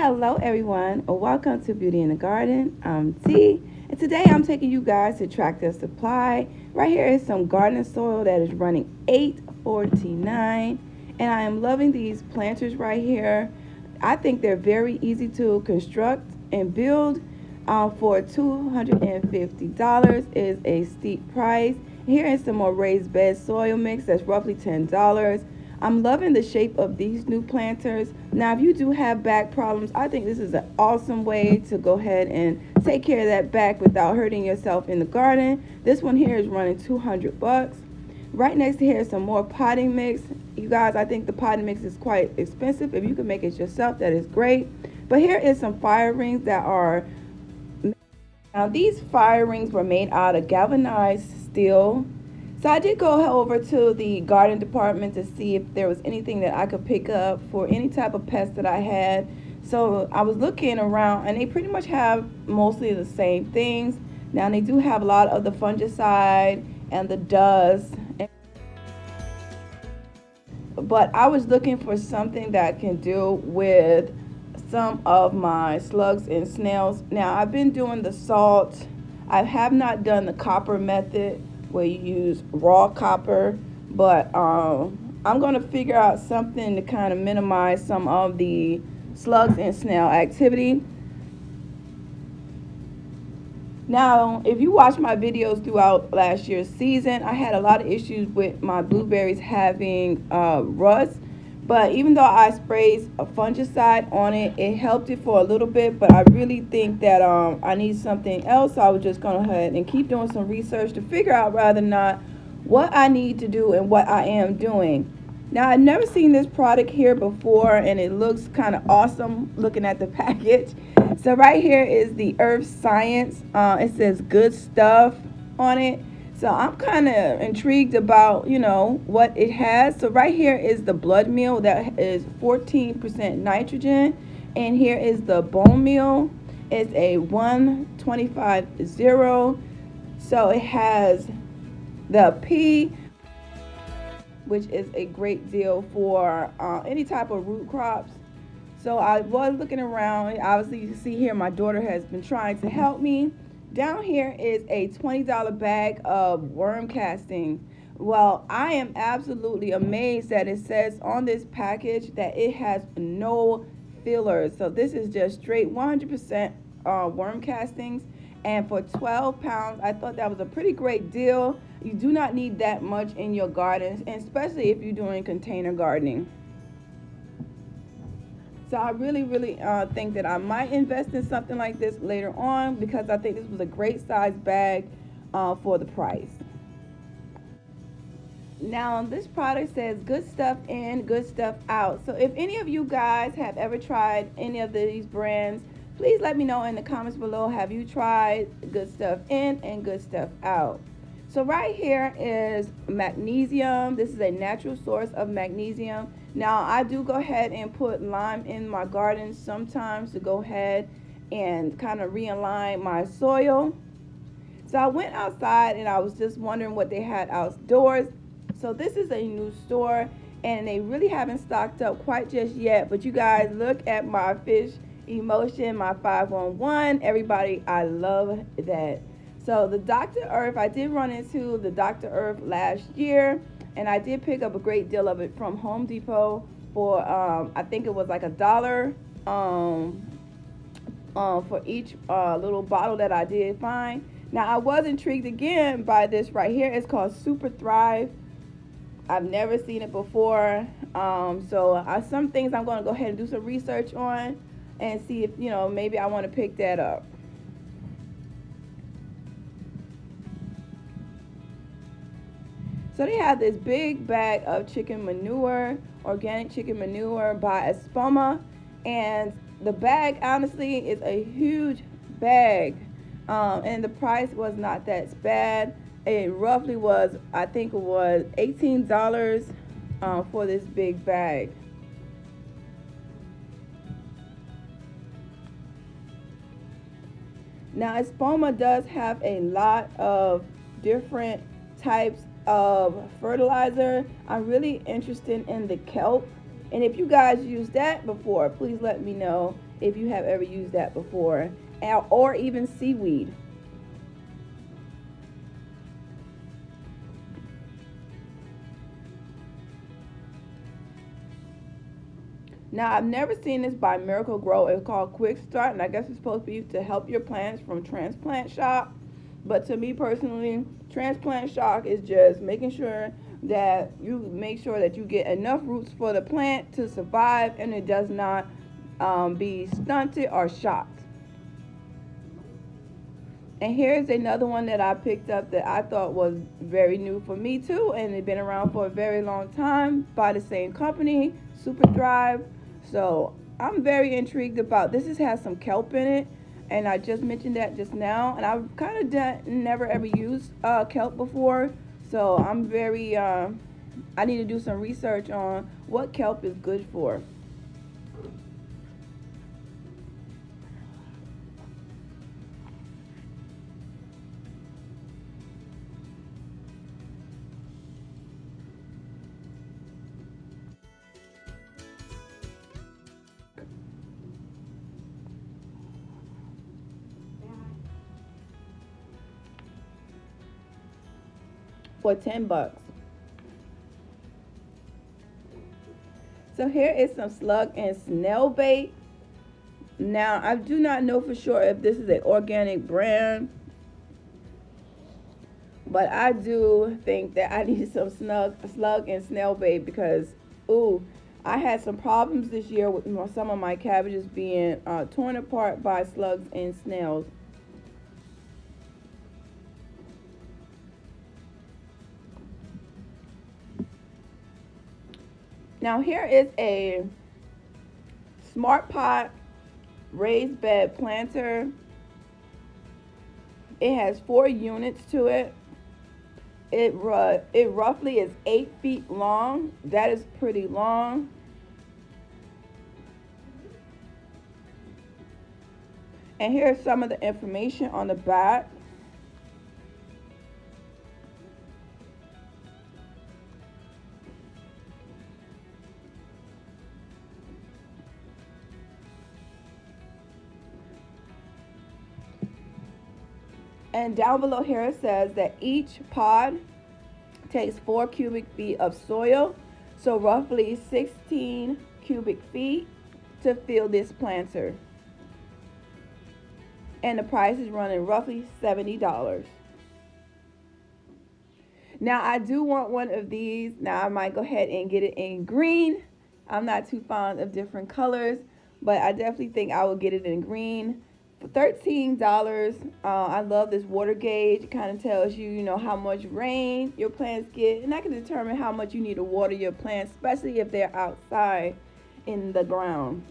Hello everyone, welcome to Beauty in the Garden. I'm T, and today I'm taking you guys to Tractor Supply. Right here is some garden soil that is running $8.49, and I am loving these planters right here. I think they're very easy to construct and build. For $250 is a steep price. Here is some more raised bed soil mix that's roughly $10. I'm loving the shape of these new planters. Now, if you do have back problems, I think this is an awesome way to go ahead and take care of that back without hurting yourself in the garden. This one here is running 200 bucks. Right next to here is some more potting mix. You guys, I think the potting mix is quite expensive. If you can make it yourself, that is great. But here is some fire rings that are, now these fire rings were made out of galvanized steel. So I did go over to the garden department to see if there was anything that I could pick up for any type of pest that I had. So I was looking around and they pretty much have mostly the same things. Now they do have a lot of the fungicide and the dust. But I was looking for something that can deal with some of my slugs and snails. Now I've been doing the salt. I have not done the copper method where you use raw copper, but I'm going to figure out something to kind of minimize some of the slugs and snail activity. Now, if you watch my videos throughout last year's season, I had a lot of issues with my blueberries having rust. But even though I sprayed a fungicide on it, it helped it for a little bit. But I really think that I need something else. So I was just going to go ahead and keep doing some research to figure out rather not what I need to do and what I am doing. Now, I've never seen this product here before, and it looks kind of awesome looking at the package. So right here is the Earth Science. It says good stuff on it. So I'm kind of intrigued about, what it has. So right here is the blood meal that is 14% nitrogen. And here is the bone meal. It's a 125-0. So it has the P, which is a great deal for any type of root crops. So I was looking around. Obviously, you can see here my daughter has been trying to help me. Down here is a $20 bag of worm casting. Well, I am absolutely amazed that it says on this package that it has no fillers. So this is just straight 100% worm castings. And for 12 pounds, I thought that was a pretty great deal. You do not need that much in your gardens, and especially if you're doing container gardening. So I really think that I might invest in something like this later on because I think this was a great size bag for the price. Now this product says good stuff in, good stuff out. So if any of you guys have ever tried any of these brands, please let me know in the comments below. Have you tried good stuff in and good stuff out? So right here is magnesium. This is a natural source of magnesium. Now I do go ahead and put lime in my garden sometimes to go ahead and kind of realign my soil. So I went outside and I was just wondering what they had outdoors. So this is a new store and they really haven't stocked up quite just yet. But you guys, look at my fish emotion, my 511. Everybody, I love that. So the Dr. Earth, I did run into the Dr. Earth last year, and I did pick up a great deal of it from Home Depot for I think it was like $1 for each little bottle that I did find. Now I was intrigued again by this right here. It's called Super Thrive. I've never seen it before. So some things I'm going to go ahead and do some research on and see if maybe I want to pick that up. So they have this big bag of chicken manure, organic chicken manure by Espoma. And the bag, honestly, is a huge bag. And the price was not that bad. It roughly was, I think it was $18 for this big bag. Now, Espoma does have a lot of different types of fertilizer. I'm really interested in the kelp, and if you guys used that before, please let me know if you have ever used that before, or even seaweed. Now, I've never seen this by Miracle Grow. It's called Quick Start, and I guess it's supposed to be to help your plants from transplant shock. But to me personally, transplant shock is just making sure that you make sure that you get enough roots for the plant to survive and it does not be stunted or shocked. And here's another one that I picked up that I thought was very new for me too, and it's been around for a very long time by the same company, Super Thrive. So I'm very intrigued about this. This has some kelp in it, and I just mentioned that just now, and I've kind of never ever used kelp before, so I'm very I need to do some research on what kelp is good for. For $10. So here is some Slug and Snail bait. Now I do not know for sure if this is an organic brand, but I do think that I need some Slug and Snail bait because, ooh, I had some problems this year with some of my cabbages being torn apart by slugs and snails. Now here is a Smart Pot raised bed planter. It has 4 units to it. It roughly is 8 feet long. That is pretty long. And here's some of the information on the back. And down below here it says that each pod takes 4 cubic feet of soil, so roughly 16 cubic feet to fill this planter. And the price is running roughly $70. Now I do want one of these. Now I might go ahead and get it in green. I'm not too fond of different colors, but I definitely think I will get it in green. For $13, I love this water gauge. It kind of tells you, you know, how much rain your plants get, and I can determine how much you need to water your plants, especially if they're outside in the ground.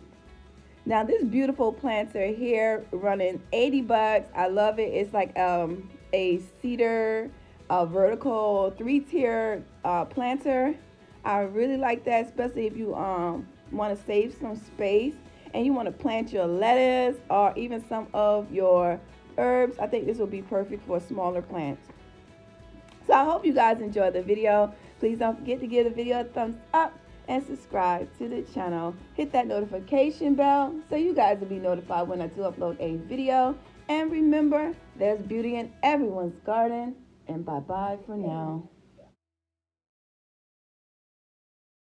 Now this beautiful planter here running $80. I love it. It's like a cedar vertical 3-tier planter. I really like that, especially if you want to save some space and you want to plant your lettuce or even some of your herbs. I think this will be perfect for smaller plants. So I hope you guys enjoyed the video. Please don't forget to give the video a thumbs up and subscribe to the channel. Hit that notification bell so you guys will be notified when I do upload a video. And remember, there's beauty in everyone's garden. And bye-bye for now.